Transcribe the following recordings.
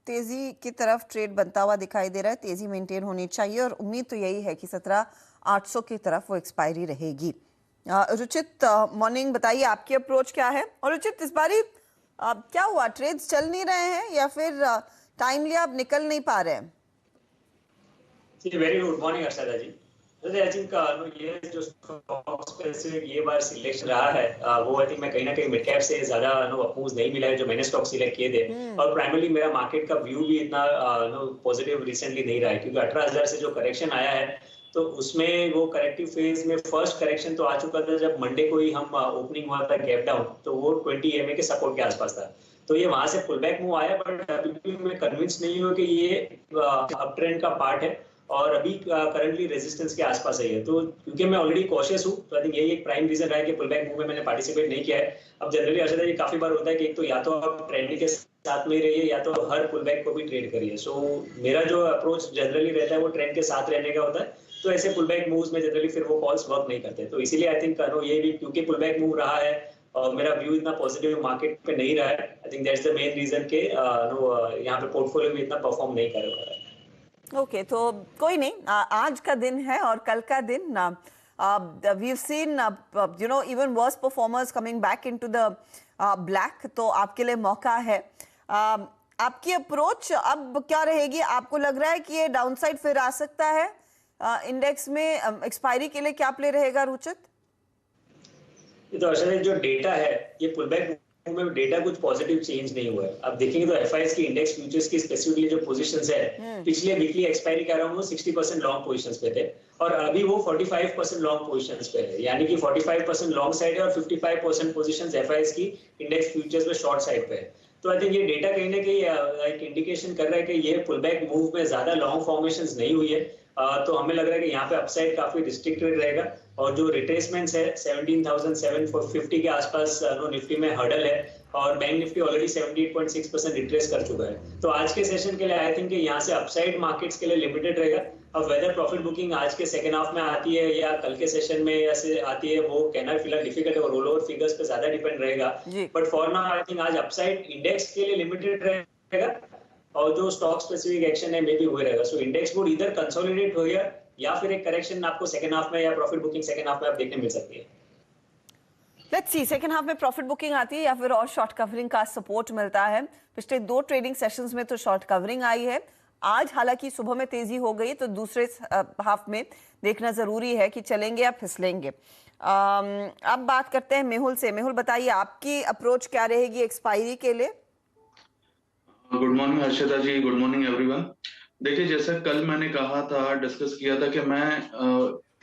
तेजी की तरफ ट्रेड बनता हुआ दिखाई दे रहा है। तेजी मेंटेन होनी चाहिए और उम्मीद तो यही है कि 17,800 की तरफ वो एक्सपायरी रहेगी। रुचित, मॉर्निंग, बताइए आपकी अप्रोच क्या है। और रुचित, इस बारी क्या हुआ, ट्रेड्स चल नहीं रहे हैं या फिर टाइमली आप निकल नहीं पा रहे हैं? Very good morning Arshada ji. I think ये जो स्टॉक स्पेसिफिक ये बार सिलेक्शन रहा है, वो आई थिंक मैं कहीं ना कहीं मिड कैप से ज्यादा अपोज नहीं मिला है जो मैंने स्टॉक सिलेक्ट किए थे। और प्राइमरली मेरा मार्केट का व्यू भी इतना पॉजिटिव रिसेंटली नहीं रहा है, क्योंकि 18,000 से जो करेक्शन आया है तो उसमें वो करेक्टिव फेज में फर्स्ट करेक्शन तो आ चुका था जब मंडे को ही हम ओपनिंग हुआ था गैप डाउन, तो वो 20 EMA के सपोर्ट के आसपास था। तो ये वहां से पुल बैक मूव आया, बट अभी भी मैं कन्विंस नहीं हूँ कि ये अप ट्रेंड का पार्ट है और अभी करंटली रेजिस्टेंस के आसपास है। तो क्योंकि मैं ऑलरेडी कॉशियस हूँ, तो आई थिंक यही एक प्राइम रीजन रहा है कि पुल बैक मूव में मैंने पार्टिसिपेट नहीं किया है। अब जनरली अर्षदा जी काफी बार होता है कि एक तो या तो आप ट्रेंड के साथ में ही रहिए या तो हर पुल बैक को भी ट्रेड करिए। सो मेरा जो अप्रोच जनरली रहता है वो ट्रेंड के साथ रहने का होता है। तो ऐसे पुल बैक मूव्स में जनरली फिर वो कॉल्स वर्क नहीं करते, तो इसीलिए आई थिंक ये भी क्योंकि पुल बैक मूव रहा है और मेरा व्यू इतना पॉजिटिव मार्केट पे नहीं रहा है, I think that's the main reason के यहाँ पे पोर्टफोलियो भी इतना परफॉर्म नहीं कर रहा है। ओके, तो कोई नहीं, आज का दिन है और कल का दिन we've seen even worse performers coming back into the black, तो आपके लिए मौका है। आपकी अप्रोच अब क्या रहेगी? आपको लग रहा है कि ये डाउनसाइड फिर आ सकता है इंडेक्स में? एक्सपायरी के लिए क्या प्ले रहेगा रुचित? ये तो असल में जो डेटा है, ये पुलबैक में डेटा कुछ पॉजिटिव चेंज नहीं हुआ है। अब देखेंगे तो एफआईएस की इंडेक्स फ्यूचर्स की स्पेसिफिकली जो पोजीशंस है, पिछले वीकली एक्सपायरी कह रहा हूँ 60% लॉन्ग पोजीशंस पे थे और अभी वो 45% लॉन्ग पोजीशंस पे है, यानी कि 45% लॉन्ग साइड है और 55% पोजीशंस एफआईएस की इंडेक्स फ्यूचर्स में शॉर्ट साइड पे है। तो आई थिंक ये डेटा कहीं ना कहीं एक इंडिकेशन कर रहा है कि ये पुलबैक मूव में ज्यादा लॉन्ग फॉर्मेशंस नहीं हुई है। तो हमें लग रहा है कि यहाँ पे अपसाइड काफी रिस्ट्रिक्टेड रहेगा और जो रिट्रेसमेंट्स है 17,750 के आसपास निफ्टी में हर्डल है और बैंक निफ्टी ऑलरेडी 78.6% रिट्रेस कर चुका है। तो आज के सेशन के लिए आई थिंक यहाँ से अपसाइड मार्केट्स के लिए लिमिटेड रहेगा। अब वेदर प्रॉफिट बुकिंग आज के सेकेंड हाफ में आती है या कल के सेशन में ऐसे आती है, वो कहना फिलहाल डिफिकल्ट है और रोल ओवर फिगर्स पे ज्यादा डिपेंड रहेगा। But for now I think आज अपसाइड इंडेक्स के लिए लिमिटेड रहेगा और जो स्टॉक स्पेसिफिक एक्शन है मे बी हुए रहेगा। सो इंडेक्स वुड इधर कंसोलिडेट हो गया या फिर एक करेक्शन आपको सेकंड हाफ में या प्रॉफिट बुकिंग सेकंड हाफ में आप देखने मिल सकती है। लेट्स सी, सेकंड हाफ में प्रॉफिट बुकिंग आती है या फिर और शॉर्ट कवरिंग का सपोर्ट मिलता है। पिछले 2 ट्रेडिंग सेशंस में तो शॉर्ट कवरिंग आई है। आज हालांकि सुबह में तेजी हो गई, तो दूसरे हाफ में देखना जरूरी है कि चलेंगे या फिसलेंगे। अब बात करते हैं मेहुल से। मेहुल, बताइए आपकी अप्रोच क्या रहेगी एक्सपायरी के लिए? गुड मॉर्निंग हर्षदा जी, गुड मॉर्निंग एवरीवन। देखिए, जैसे कल मैंने कहा था, डिस्कस किया था कि मैं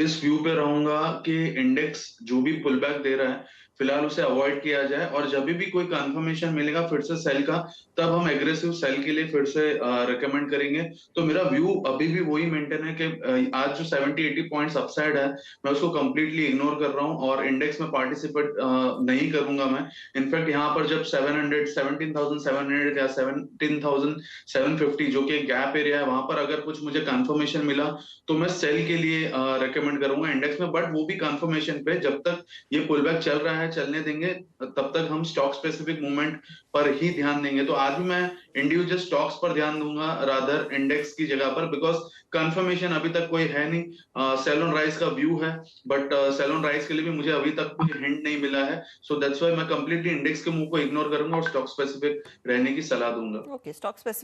इस व्यू पे रहूंगा कि इंडेक्स जो भी पुल बैक दे रहा है फिलहाल उसे अवॉइड किया जाए और जब भी कोई कंफर्मेशन मिलेगा फिर से सेल का, तब हम एग्रेसिव सेल के लिए फिर से रिकमेंड करेंगे। तो मेरा व्यू अभी भी वही मेंटेन है कि आज जो 70-80 पॉइंट्स अपसाइड है मैं उसको कंप्लीटली इग्नोर कर रहा हूं और इंडेक्स में पार्टिसिपेट नहीं करूंगा मैं। इनफैक्ट यहाँ पर जब 17,700 या 17,750 जो कि गैप एरिया है, वहां पर अगर कुछ मुझे कंफर्मेशन मिला तो मैं सेल के लिए रिकमेंड करूंगा इंडेक्स में, बट वो भी कंफर्मेशन पे। जब तक ये पुल बैक चल रहा है चलने देंगे, तब तक हम स्टॉक स्पेसिफिक मूवमेंट पर ही ध्यान देंगे। तो आज भी मैं इंडिविजुअल स्टॉक्स पर ध्यान दूंगा रादर इंडेक्स की जगह पर, बिकॉज कंफर्मेशन अभी तक कोई है नहीं। सेल ऑन राइज का व्यू है, बट सेल ऑन राइज के लिए भी मुझे अभी तक कोई हिंट नहीं मिला है। सो दैट्स व्हाई मैं कंप्लीटली इंडेक्स के मूव को इग्नोर करूंगा और स्टॉक स्पेसिफिक रहने की सलाह दूंगा। Okay, stock specific